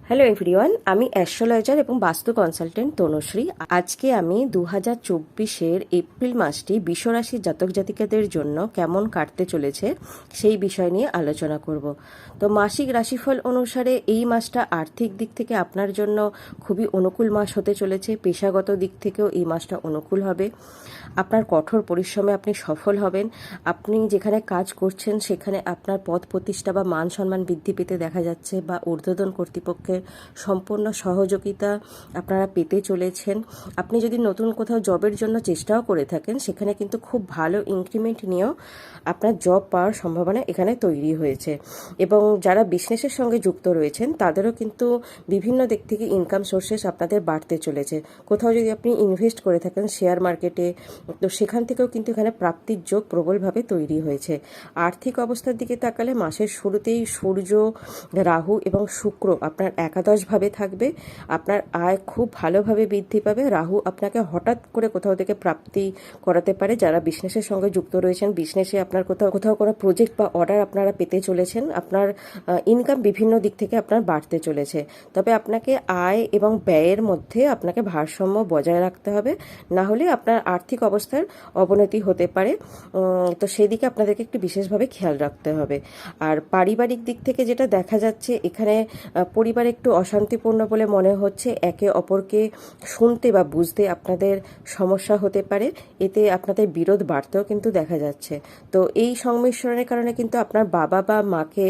Hello everyone, আমি astrologer এবং বাস্তু কনসালটেন্ট তনুশ্রী। আজকে আমি 2024-এর এপ্রিল মাসটি বিশ্বরাশির জাতক জাতিকাদের জন্য কেমন কাটতে চলেছে সেই বিষয় নিয়ে আলোচনা করব। তো মাসিক রাশিফল অনুসারে এই মাসটা আর্থিক দিক থেকে আপনার জন্য খুবই অনুকূল মাস হতে চলেছে। পেশাগত দিক থেকেও এই মাসটা অনুকূল হবে। আপনার কঠোর পরিশ্রমে আপনি সফল হবেন। আপনি যেখানে কাজ করছেন সেখানে আপনার পদ প্রতিষ্ঠা বা মান সম্মান বৃদ্ধি পেতে দেখা যাচ্ছে, বা ঊর্ধ্বতন কর্তৃপক্ষের সম্পূর্ণ সহযোগিতা আপনারা পেতে চলেছেন। আপনি যদি নতুন কোথাও জবের জন্য চেষ্টাও করে থাকেন, সেখানে কিন্তু খুব ভালো ইনক্রিমেন্ট নিয়েও আপনার জব পাওয়ার সম্ভাবনা এখানে তৈরি হয়েছে। এবং যারা বিজনেসের সঙ্গে যুক্ত রয়েছেন তাদেরও কিন্তু বিভিন্ন দিক থেকে ইনকাম সোর্সেস আপনাদের বাড়তে চলেছে। কোথাও যদি আপনি ইনভেস্ট করে থাকেন শেয়ার মার্কেটে, তো সেখান থেকেও কিন্তু এখানে প্রাপ্তির যোগ প্রবলভাবে তৈরি হয়েছে। আর্থিক অবস্থার দিকে তাকালে মাসের শুরুতেই সূর্য, রাহু এবং শুক্র আপনার একাদশভাবে থাকবে। আপনার আয় খুব ভালোভাবে বৃদ্ধি পাবে। রাহু আপনাকে হঠাৎ করে কোথাও থেকে প্রাপ্তি করাতে পারে। যারা বিজনেসের সঙ্গে যুক্ত রয়েছেন, বিজনেসে আপনার কোথাও কোথাও কোনো প্রজেক্ট বা অর্ডার আপনারা পেতে চলেছেন। আপনার ইনকাম বিভিন্ন দিক থেকে আপনার বাড়তে চলেছে। তবে আপনাকে আয় এবং ব্যয়ের মধ্যে আপনাকে ভারসাম্য বজায় রাখতে হবে, না হলে আপনার আর্থিক অবস্থার অবনতি হতে পারে। তো সেই দিকে আপনাদেরকে একটু বিশেষভাবে খেয়াল রাখতে হবে। আর পারিবারিক দিক থেকে যেটা দেখা যাচ্ছে, এখানে পরিবার একটু অশান্তিপূর্ণ বলে মনে হচ্ছে। একে অপরকে শুনতে বা বুঝতে আপনাদের সমস্যা হতে পারে। এতে আপনাদের বিরোধ বাড়তেও কিন্তু দেখা যাচ্ছে। তো এই সংমিশ্রণের কারণে কিন্তু আপনার বাবা বা মাকে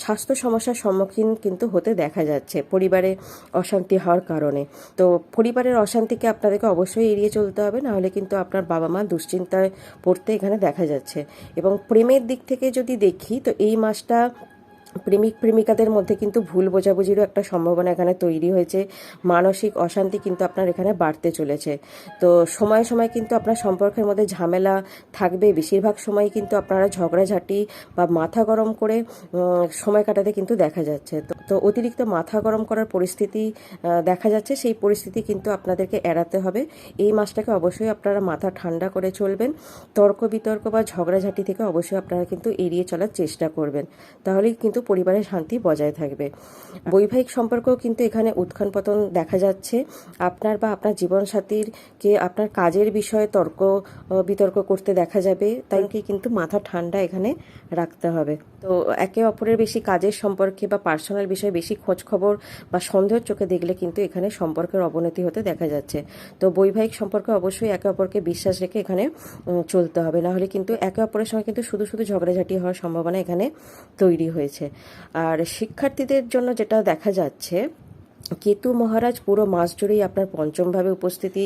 স্বাস্থ্য সমস্যার সম্মুখীন কিন্তু হতে দেখা যাচ্ছে পরিবারে অশান্তি হওয়ার কারণে। তো পরিবারের অশান্তিকে আপনাদেরকে অবশ্যই এড়িয়ে চলতে হবে, না হলে কিন্তু আপনার বাবা মা দুশ্চিন্তায় পড়তে এখানে দেখা যাচ্ছে। এবং প্রেমের দিক থেকে যদি দেখি, তো এই মাসটা প্রেমিক প্রেমিকাদের মধ্যে কিন্তু ভুল বোঝাবুঝিরও একটা সম্ভাবনা এখানে তৈরি হয়েছে। মানসিক অশান্তি কিন্তু আপনার এখানে বাড়তে চলেছে। তো সময় সময় কিন্তু আপনার সম্পর্কের মধ্যে ঝামেলা থাকবে। বেশিরভাগ সময় কিন্তু আপনারা ঝগড়াঝাটি বা মাথা গরম করে সময় কাটাতে কিন্তু দেখা যাচ্ছে। তো অতিরিক্ত মাথা গরম করার পরিস্থিতি দেখা যাচ্ছে। সেই পরিস্থিতি কিন্তু আপনাদেরকে এড়াতে হবে। এই মাসটাকে অবশ্যই আপনারা মাথা ঠান্ডা করে চলবেন। তর্ক বিতর্ক বা ঝগড়াঝাটি থেকে অবশ্যই আপনারা কিন্তু এড়িয়ে চলার চেষ্টা করবেন, তাহলেই কিন্তু পরিবারের শান্তি বজায় থাকবে। বৈবাহিক সম্পর্কও কিন্তু এখানে উত্থান পতন দেখা যাচ্ছে। আপনার বা আপনার জীবনসাথীর কে আপনার কাজের বিষয়ে তর্ক বিতর্ক করতে দেখা যাবে, তাই কিন্তু মাথা ঠান্ডা এখানে রাখতে হবে। তো একে অপরের বেশি কাজের সম্পর্কে বা পার্সোনাল বিষয়ে বেশি খোঁজ খবর বা সন্দেহের চোখে দেখলে কিন্তু এখানে সম্পর্কের অবনতি হতে দেখা যাচ্ছে। তো বৈবাহিক সম্পর্কে অবশ্যই একে অপরকে বিশ্বাস রেখে এখানে চলতে হবে, না হলে কিন্তু একে অপরের সঙ্গে কিন্তু শুধু শুধু ঝগড়াঝাটি হওয়ার সম্ভাবনা এখানে তৈরি হয়েছে। আর শিক্ষার্থীদের জন্য যেটা দেখা যাচ্ছে, কেতু মহারাজ পুরো মাস জুড়েই আপনার পঞ্চমভাবে উপস্থিতি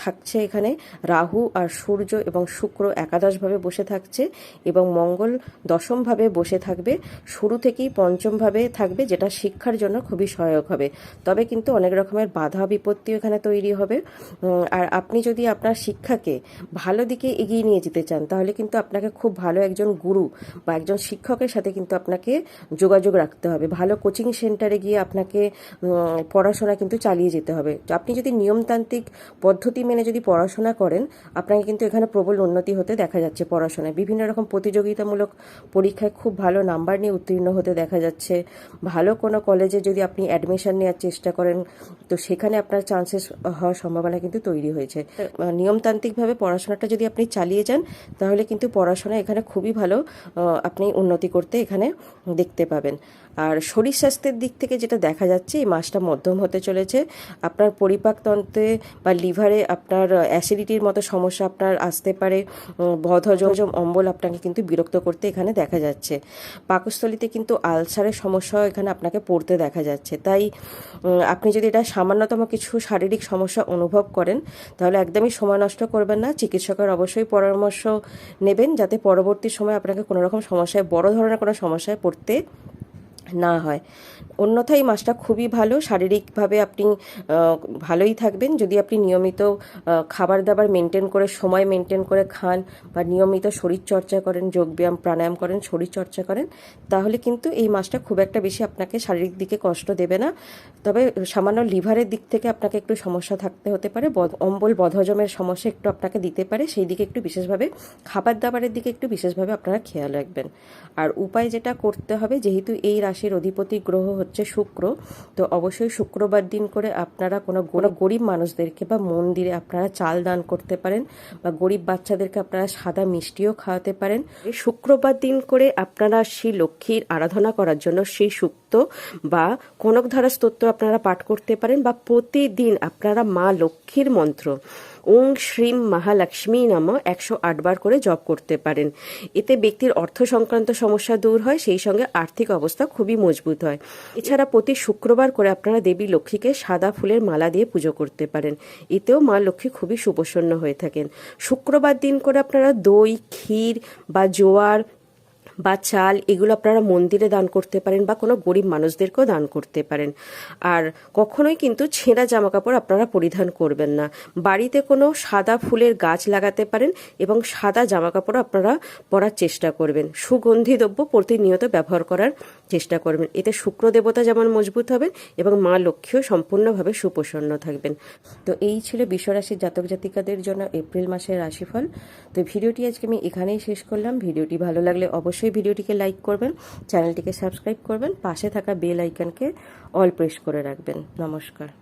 থাকছে। এখানে রাহু আর সূর্য এবং শুক্র একাদশভাবে বসে থাকছে, এবং মঙ্গল দশমভাবে বসে থাকবে। শুরু থেকেই পঞ্চমভাবে থাকবে, যেটা শিক্ষার জন্য খুবই সহায়ক হবে। তবে কিন্তু অনেক রকমের বাধা বিপত্তিও এখানে তৈরি হবে। আর আপনি যদি আপনার শিক্ষাকে ভালো দিকে এগিয়ে নিয়ে যেতে চান, তাহলে কিন্তু আপনাকে খুব ভালো একজন গুরু বা একজন শিক্ষকের সাথে কিন্তু আপনাকে যোগাযোগ রাখতে হবে। ভালো কোচিং সেন্টারে গিয়ে আপনাকে পড়াশোনা কিন্তু চালিয়ে যেতে হবে। আপনি যদি নিয়মতান্ত্রিক পদ্ধতি মেনে যদি পড়াশোনা করেন, আপনাকে কিন্তু এখানে প্রবল উন্নতি হতে দেখা যাচ্ছে। পড়াশোনায় বিভিন্ন রকম প্রতিযোগিতামূলক পরীক্ষায় খুব ভালো নাম্বার নিয়ে উত্তীর্ণ হতে দেখা যাচ্ছে। ভালো কোনো কলেজে যদি আপনি অ্যাডমিশন নেওয়ার চেষ্টা করেন, তো সেখানে আপনার চান্সেস হওয়ার সম্ভাবনা কিন্তু তৈরি হয়েছে। নিয়মতান্ত্রিকভাবে পড়াশোনাটা যদি আপনি চালিয়ে যান, তাহলে কিন্তু পড়াশোনা এখানে খুবই ভালো আপনি উন্নতি করতে এখানে দেখতে পাবেন। আর শরীর স্বাস্থ্যের দিক থেকে যেটা দেখা যাচ্ছে, এই মাসটা মধ্যম হতে চলেছে। আপনার পরিপাকতন্ত্রে বা লিভারে আপনার অ্যাসিডিটির মতো সমস্যা আপনার আসতে পারে। বদহজম অম্বল আপনাকে কিন্তু বিরক্ত করতে এখানে দেখা যাচ্ছে। পাকস্থলিতে কিন্তু আলসারের সমস্যাও এখানে আপনাকে পড়তে দেখা যাচ্ছে। তাই আপনি যদি এটা সামান্যতম কিছু শারীরিক সমস্যা অনুভব করেন, তাহলে একদমই সময় নষ্ট করবেন না। চিকিৎসকের অবশ্যই পরামর্শ নেবেন, যাতে পরবর্তী সময় আপনাকে কোনো রকম সমস্যায়, বড় ধরনের কোনো সমস্যায় পড়তে না হয়। অন্যথায় এই মাসটা খুবই ভালো। শারীরিকভাবে আপনি ভালোই থাকবেন যদি আপনি নিয়মিত খাবার দাবার মেনটেন করে, সময় মেনটেন করে খান, বা নিয়মিত শরীরচর্চা করেন, যোগব্যায়াম প্রাণায়াম করেন, শরীরচর্চা করেন, তাহলে কিন্তু এই মাসটা খুব একটা বেশি আপনাকে শারীরিক দিকে কষ্ট দেবে না। তবে সামান্য লিভারের দিক থেকে আপনাকে একটু সমস্যা থাকতে হতে পারে। অম্বল বদহজমের সমস্যা একটু আপনাকে দিতে পারে। সেই দিকে একটু বিশেষভাবে, খাবার দাবারের দিকে একটু বিশেষভাবে আপনারা খেয়াল রাখবেন। আর উপায় যেটা করতে হবে, যেহেতু এই রাশি রাশির অধিপতি গ্রহ হচ্ছে শুক্র। তো অবশ্যই শুক্রবার দিন করে আপনারা কোনো গরিব মানুষদেরকে বা মন্দিরে আপনারা চাল দান করতে পারেন, বা গরিব বাচ্চাদেরকে আপনারা সাদা মিষ্টিও খাওয়াতে পারেন। শুক্রবার দিন করে আপনারা শ্রী লক্ষ্মীর আরাধনা করার জন্য শ্রী সূক্ত বা কনকধারা স্তোত্র আপনারা পাঠ করতে পারেন, বা প্রতিদিন আপনারা মা লক্ষ্মীর মন্ত্র ওং শ্রীম মহালক্ষ্মী নাম 108 বার করে জপ করতে পারেন। এতে ব্যক্তির অর্থ সংক্রান্ত সমস্যা দূর হয়, সেই সঙ্গে আর্থিক অবস্থা খুবই মজবুত হয়। এছাড়া প্রতি শুক্রবার করে আপনারা দেবী লক্ষ্মীকে সাদা ফুলের মালা দিয়ে পুজো করতে পারেন, এতেও মা লক্ষ্মী খুবই সুপ্রসন্ন হয়ে থাকেন। শুক্রবার দিন করে আপনারা দই, ক্ষীর বা জোয়ার বা চাল এগুলো আপনারা মন্দিরে দান করতে পারেন, বা কোনো গরিব মানুষদেরকেও দান করতে পারেন। আর কখনোই কিন্তু ছেঁড়া জামা কাপড় আপনারা পরিধান করবেন না। বাড়িতে কোনো সাদা ফুলের গাছ লাগাতে পারেন এবং সাদা জামা কাপড় আপনারা পরার চেষ্টা করবেন। সুগন্ধি দ্রব্য প্রতিনিয়ত ব্যবহার করার চেষ্টা করবেন, এতে শুক্র দেবতা যেমন মজবুত হবেন এবং মা লক্ষ্মীও সম্পূর্ণভাবে সুপ্রসন্ন থাকবেন। তো এই ছিল বিশ্বরাশির জাতক জাতিকাদের জন্য এপ্রিল মাসের রাশিফল। তো ভিডিওটি আজকে আমি এখানেই শেষ করলাম। ভিডিওটি ভালো লাগলে অবশ্যই ভিডিওটিকে লাইক করবেন, চ্যানেলটিকে সাবস্ক্রাইব করবেন, পাশে থাকা বেল আইকনকে অল প্রেস করে রাখবেন। নমস্কার।